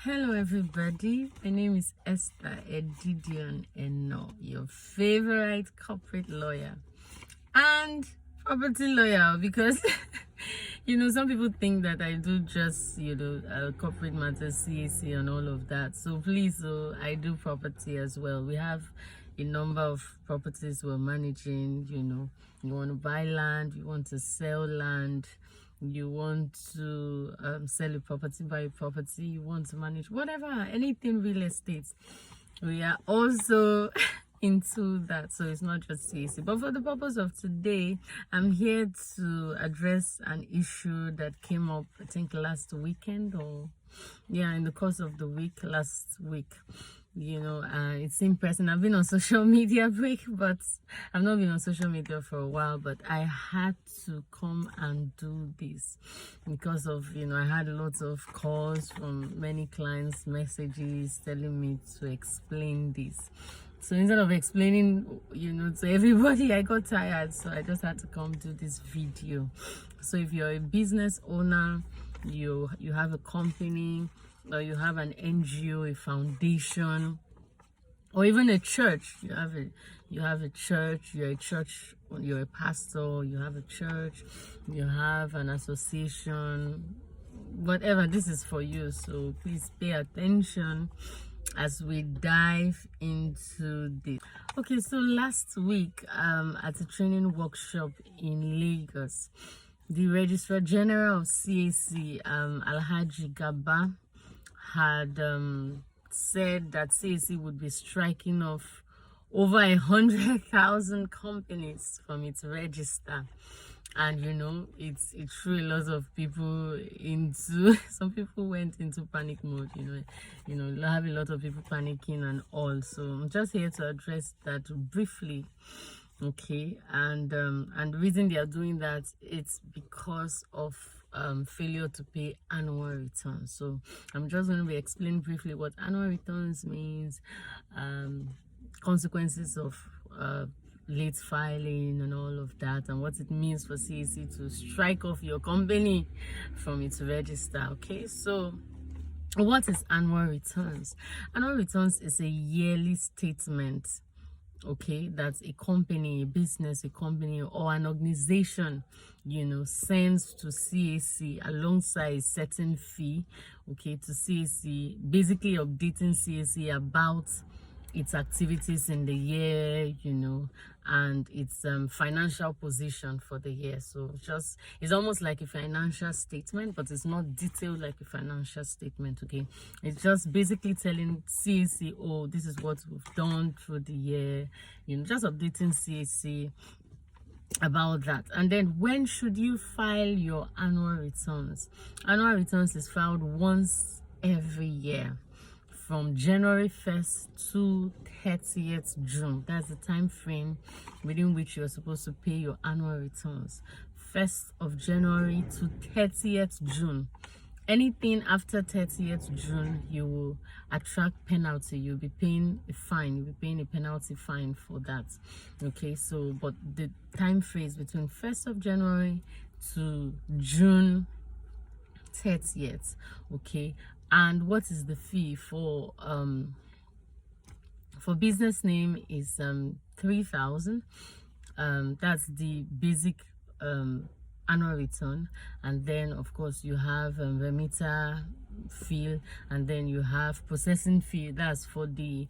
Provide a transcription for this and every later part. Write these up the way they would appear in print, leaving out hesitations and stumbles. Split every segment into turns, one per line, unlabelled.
Hello everybody, my name is Esther Edidion Eno, your favorite corporate lawyer and property lawyer, because some people think that I do just corporate matters, CAC and all of that. So please, I do property as well. We have a number of properties we're managing. You want to buy land, you want to sell land, you want to sell a property, buy a property, you want to manage whatever, anything real estate. We are also into that, so it's not just CAC. But for the purpose of today, I'm here to address an issue that came up, I think last weekend, or in the course of the week, last week. It's in person. I've been on social media break, but I've not been on social media for a while, but I had to come and do this because of, I had lots of calls from many clients, messages telling me to explain this. So instead of explaining, to everybody, I got tired. So I just had to come do this video. So if you're a business owner, you have a company, or you have an NGO, a foundation, or even a church. You have a church, you're a pastor, you have a church, you have an association, whatever, this is for you. So please pay attention as we dive into this. Okay, so last week at a training workshop in Lagos, the Registrar General of CAC, Alhaji Gaba, had said that CAC would be striking off over 100,000 companies from its register. And it threw a lot of people into some people went into panic mode. Have a lot of people panicking and all. So I'm just here to address that briefly. Okay, and the reason they are doing that, it's because of failure to pay annual returns. So I'm just going to be explaining briefly what annual returns means, consequences of late filing and all of that, and what it means for CAC to strike off your company from its register. Okay, so what is annual returns? Annual returns is a yearly statement, okay, that's a company, a business, a company, or an organization, sends to CAC alongside a certain fee, okay, to CAC, basically updating CAC about its activities in the year, and its financial position for the year. So it's almost like a financial statement, but it's not detailed like a financial statement. Okay, it's just basically telling CAC, oh, this is what we've done through the year, just updating CAC about that. And then when should you file your annual returns? Annual returns is filed once every year, from January 1st to 30th June. That's the time frame within which you're supposed to pay your annual returns. 1st of January to 30th June. Anything after 30th June, you will attract penalty. You'll be paying a fine. You'll be paying a penalty fine for that. Okay, so but the time frame is between 1st of January to June 30th. Okay, and what is the fee for business name is 3,000. That's the basic annual return, and then of course you have remitter fee, and then you have processing fee. That's for the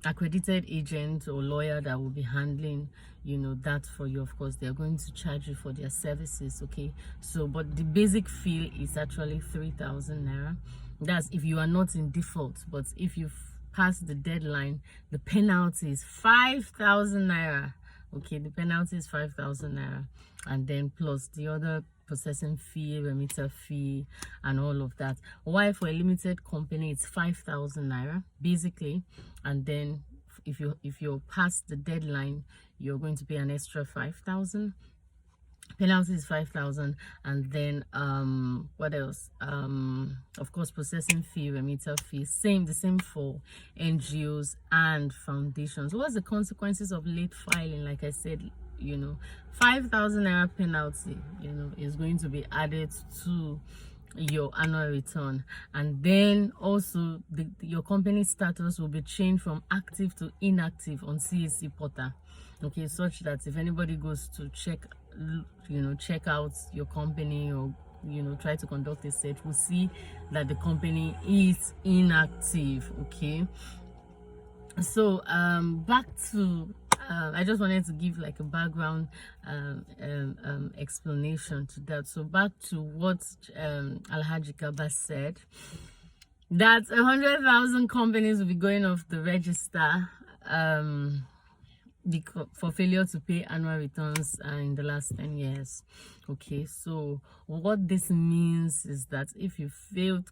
accredited agent or lawyer that will be handling that for you. Of course, they're going to charge you for their services. Okay, so but the basic fee is actually 3,000 naira. That's if you are not in default, but if you've passed the deadline, the penalty is 5,000 naira. Okay, the penalty is 5,000 naira, and then plus the other processing fee, remitter fee, and all of that. Why for a limited company it's 5,000 naira basically, and then if you're past the deadline, you're going to pay an extra 5,000. Penalty is 5,000, and then what else? Of course, processing fee, remitter fee, the same for NGOs and foundations. What's the consequences of late filing? Like I said, 5,000 naira penalty, is going to be added to your annual return. And then also your company status will be changed from active to inactive on CAC portal, okay, such that if anybody goes to check out your company, or try to conduct a search, we'll see that the company is inactive. Okay, so back to I just wanted to give like a background explanation to that. So back to what Alhaji Kaba said, that 100,000 companies will be going off the register for failure to pay annual returns in the last 10 years. Okay, so what this means is that if you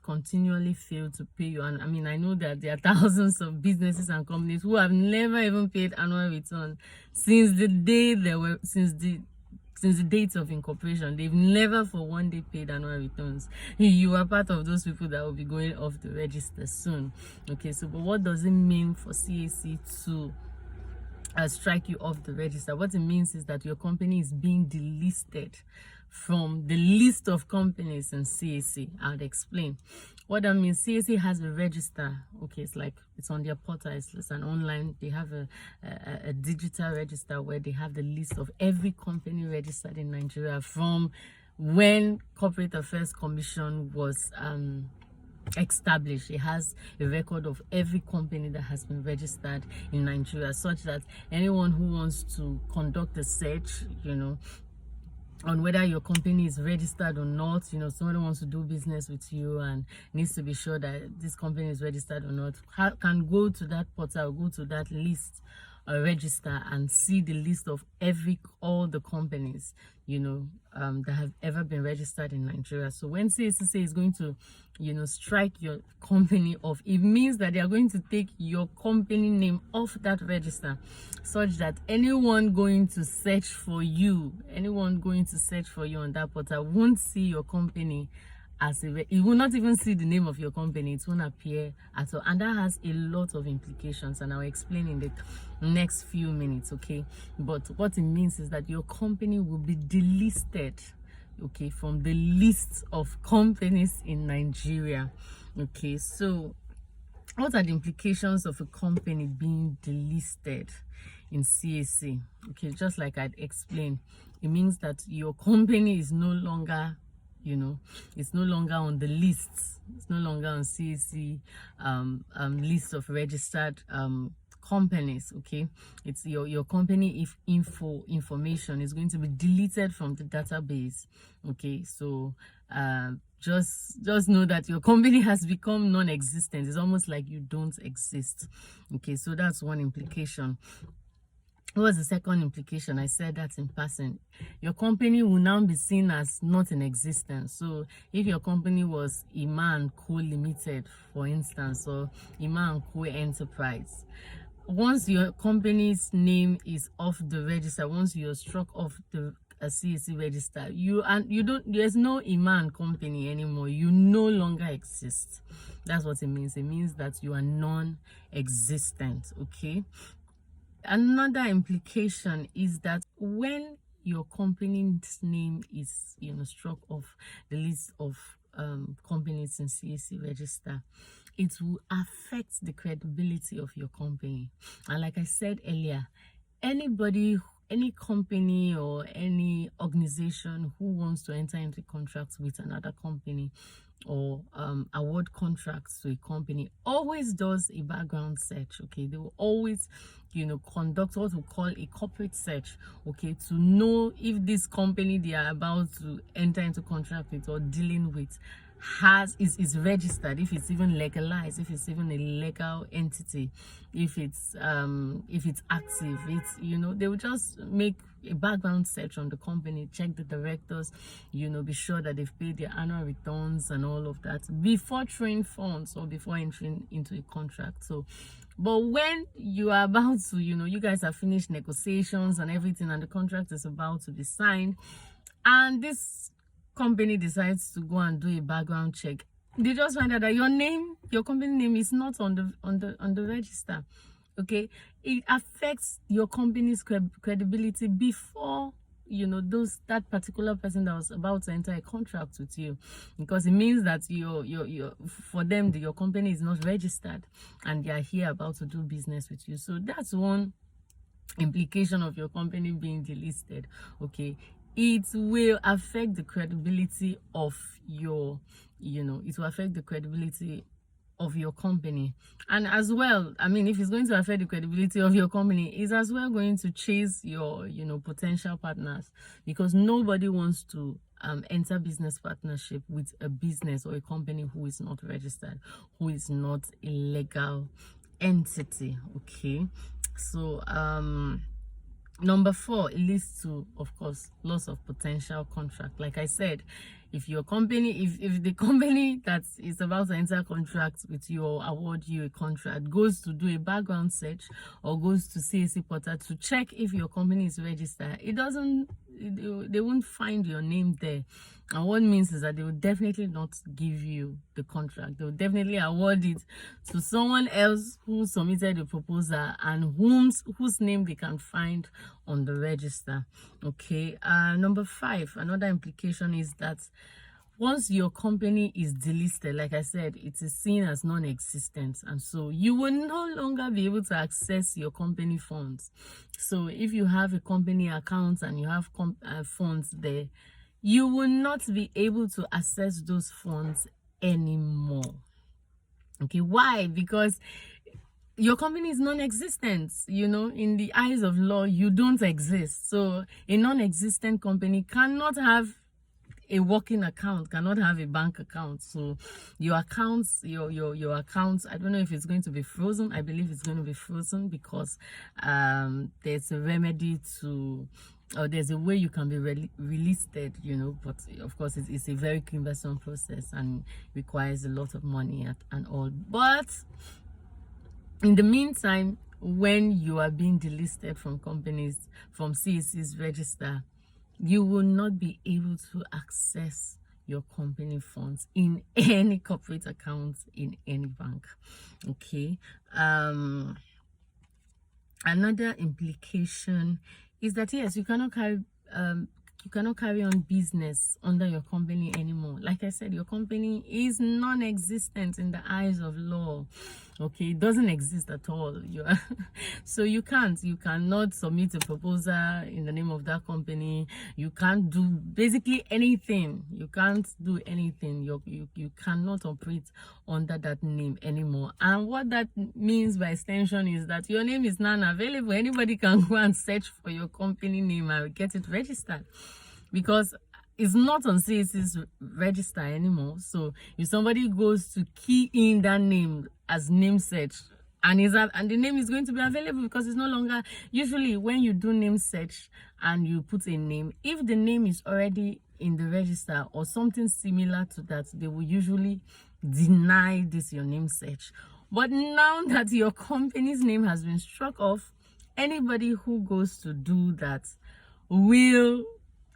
continually fail to pay your, and I mean, I know that there are thousands of businesses and companies who have never even paid annual return since the day since the date of incorporation. They've never for one day paid annual returns. You are part of those people that will be going off the register soon. Okay, so but what does it mean for CAC to strike you off the register? What it means is that your company is being delisted from the list of companies in CAC. I'll explain what that means. CAC has a register. Okay, it's on their portal. It's an online. They have a digital register where they have the list of every company registered in Nigeria from when Corporate Affairs Commission was established. It has a record of every company that has been registered in Nigeria, such that anyone who wants to conduct a search, on whether your company is registered or not, somebody wants to do business with you and needs to be sure that this company is registered or not, can go to that portal, go to that list register and see the list of all the companies that have ever been registered in Nigeria. So when CACC is going to strike your company off, it means that they are going to take your company name off that register, such that anyone going to search for you on that portal won't see your company as it will not even see the name of your company. It won't appear at all, and that has a lot of implications, and I'll explain in the next few minutes. Okay, but what it means is that your company will be delisted, okay, from the list of companies in Nigeria. Okay, so what are the implications of a company being delisted in CAC? Okay, just like I'd explained, it means that your company is no longer it's no longer on the lists. It's no longer on CAC list of registered companies. Okay, it's your company information is going to be deleted from the database. Okay, so just know that your company has become non-existent. It's almost like you don't exist. Okay, so that's one implication. What was the second implication? I said that in passing. Your company will now be seen as not in existence. So if your company was Iman Co Limited, for instance, or Iman Co Enterprise, once your company's name is off the register, once you're struck off the CAC register, there's no Iman company anymore. You no longer exist. That's what it means. It means that you are non-existent. Okay. Another implication is that when your company's name is struck off the list of companies in CAC register, it will affect the credibility of your company. And like I said earlier, any company or any organization who wants to enter into contracts with another company or award contracts to a company always does a background search. Okay, they will always conduct what we call a corporate search, okay, to know if this company they are about to enter into contract with or dealing with is registered, if it's even legalized, if it's even a legal entity, if it's active. They will just make a background search on the company, check the directors, be sure that they've paid their annual returns and all of that before throwing funds or before entering into a contract. So but when you are about to you guys have finished negotiations and everything, and the contract is about to be signed, and this company decides to go and do a background check, they just find out that your company name is not on the register. Okay, it affects your company's credibility before that particular person that was about to enter a contract with you, because it means that for them your company is not registered and they are here about to do business with you. So that's one implication of your company being delisted. Okay, it will affect the credibility of your it will affect the credibility of your company. And as well, I mean, if it's going to affect the credibility of your company, it's as well going to chase your potential partners, because nobody wants to enter business partnership with a business or a company who is not registered, who is not a legal entity. Okay, so number 4, it leads to, of course, loss of potential contract. Like I said, if your company, if the company that is about to enter contract with you or award you a contract goes to do a background search or goes to CAC portal to check if your company is registered, they won't find your name there. And what means is that they will definitely not give you the contract. They will definitely award it to someone else who submitted the proposal and whose name they can find on the register. Okay. Number 5, another implication is that once your company is delisted, like I said, it is seen as non-existent, and so you will no longer be able to access your company funds. So if you have a company account and you have funds there, you will not be able to access those funds anymore. Okay, why? Because your company is non-existent. In the eyes of law, you don't exist. So a non-existent company cannot have a working account, cannot have a bank account. So your accounts, your accounts, I don't know if it's going to be frozen. I believe it's going to be frozen because there's a remedy to, or there's a way you can be relisted, but of course it's a very cumbersome process and requires a lot of money and all. But in the meantime, when you are being delisted from companies, from CAC's register, you will not be able to access your company funds in any corporate account in any bank. Okay. Another implication is that yes, you cannot carry on business under your company anymore. Like I said, your company is non-existent in the eyes of law. Okay, it doesn't exist at all. So you cannot submit a proposal in the name of that company. You can't do basically anything. You can't do anything. You cannot operate under that name anymore. And what that means by extension is that your name is not available. Anybody can go and search for your company name and get it registered, because it's not on CAC's register anymore. So if somebody goes to key in that name as name search, and the name is going to be available, because it's no longer, usually when you do name search and you put a name, if the name is already in the register or something similar to that, they will usually deny this your name search. But now that your company's name has been struck off, anybody who goes to do that will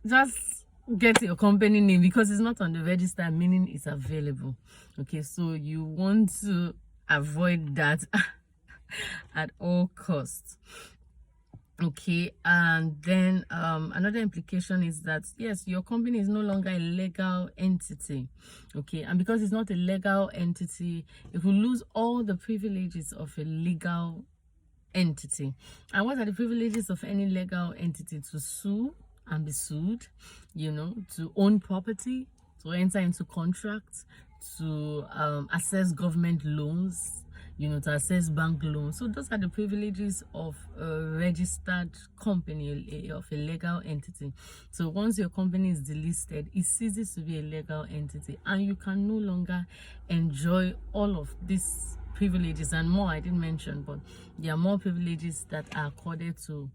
just get your company name because it's not on the register, meaning it's available. Okay, so you want to avoid that at all costs. Okay, and then another implication is that yes, your company is no longer a legal entity. Okay, and because it's not a legal entity, it will lose all the privileges of a legal entity. And what are the privileges of any legal entity? To sue and be sued, to own property, to enter into contracts, to access government loans, to access bank loans. So those are the privileges of a registered company, of a legal entity. So once your company is delisted, it ceases to be a legal entity, and you can no longer enjoy all of these privileges and more I didn't mention, but there are more privileges that are accorded to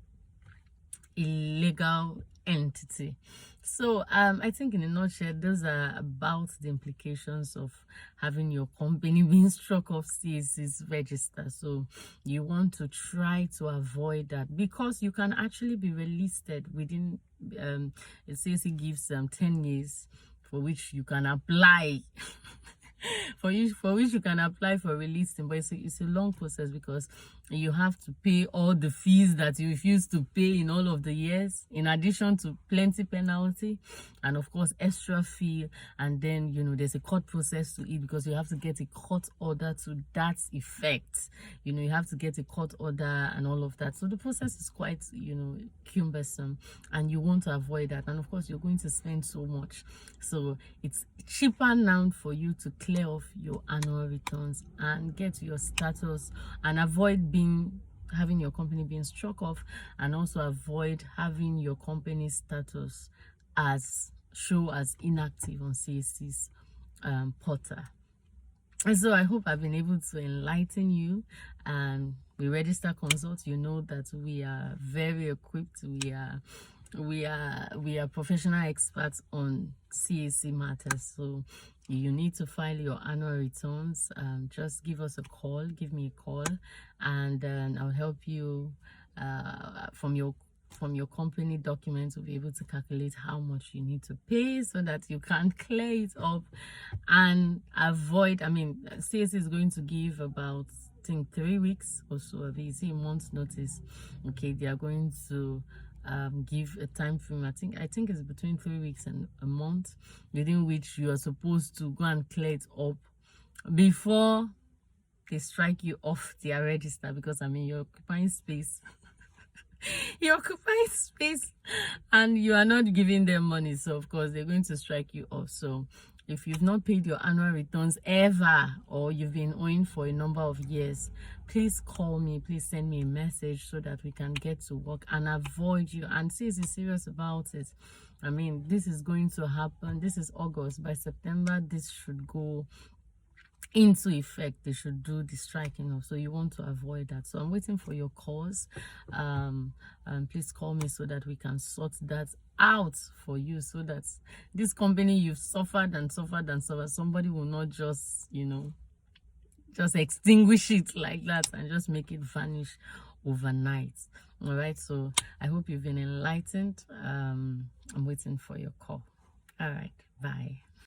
a legal entity. So I think in a nutshell, those are about the implications of having your company being struck off CAC's register. So you want to try to avoid that, because you can actually be relisted within CAC gives 10 years for which you can apply for which you can apply for releasing, but it's a long process because you have to pay all the fees that you refused to pay in all of the years, in addition to plenty penalty and of course extra fee. And then there's a court process to it because you have to get a court order to that effect. You have to get a court order and all of that. So the process is quite cumbersome, and you want to avoid that. And of course you're going to spend so much, so it's cheaper now for you to clear off your annual returns and get your status and avoid having your company being struck off, and also avoid having your company status as inactive on CAC's portal. And so I hope I've been able to enlighten you. And we Register Consult, you know that we are very equipped. We are professional experts on CAC matters. So you need to file your annual returns. Just give us a call, give me a call, and I'll help you from your company documents. Will be able to calculate how much you need to pay so that you can clear it up and avoid. CAC is going to give about, I think, 3 weeks or so. It's a month's notice. Okay, they are going to give a time frame. I think it's between 3 weeks and a month, within which you are supposed to go and clear it up before they strike you off their register, because you're occupying space. You're occupying space and you are not giving them money, so of course they're going to strike you off. So if you've not paid your annual returns ever, or you've been owing for a number of years, please call me, please send me a message so that we can get to work and avoid you. And CAC is serious about it. This is going to happen. This is August. By September, this should go into effect. They should do the striking off, so you want to avoid that. So I'm waiting for your calls. Please call me so that we can sort that out for you, so that this company you've suffered and suffered and suffered, somebody will not just just extinguish it like that and just make it vanish overnight. All right, so I hope you've been enlightened. I'm waiting for your call. All right, bye.